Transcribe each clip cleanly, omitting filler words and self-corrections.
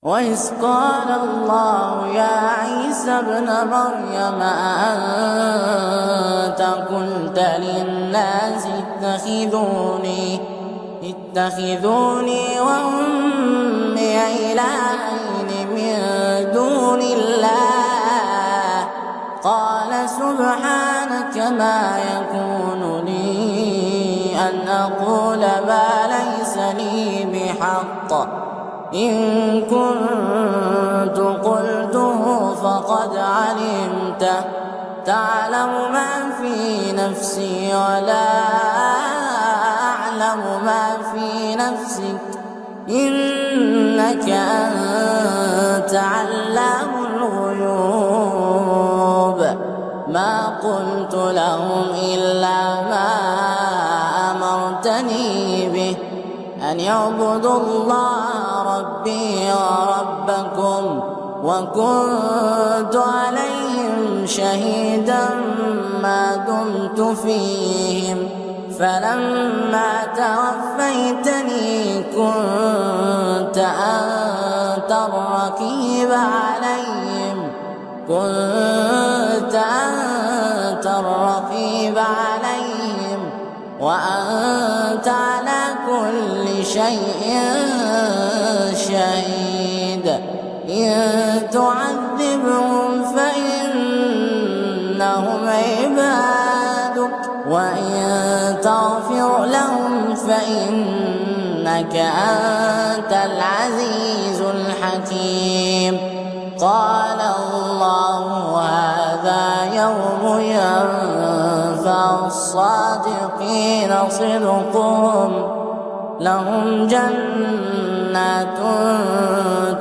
وإذ قال الله يا عيسى ابن مريم أأنت قلت للناس اتخذوني وأمي إلهين من دون الله قال سبحانك ما يكون لي أن أقول ما ليس لي بحق إن كنت قلته فقد علمته تعلم ما في نفسي ولا أعلم ما في نفسك إنك أنت علام الغيوب ما قلت لهم إلا ما أمرتني به أن اعبدوا الله ربي وربكم وكنت عليهم شهيدا ما دمت فيهم فلما توفيتني كنت أنت الرقيب عليهم وأنت على كل شيء شهيد إن تعذبهم فإنهم عبادك وإن تغفر لهم فإنك أنت العزيز الحكيم قال الله هذا يوم ينفع الصادقين صدقهم لهم جنات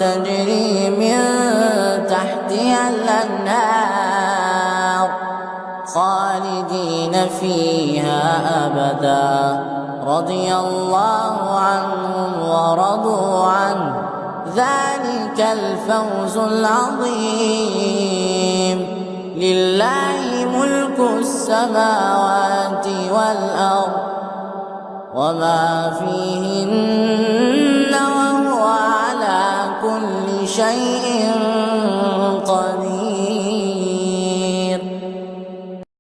تجري من تحتها الأنهار خالدين فيها أبدا رضي الله عنهم ورضوا عنه ذلك الفوز العظيم لله ملك السماوات والأرض وما فيهن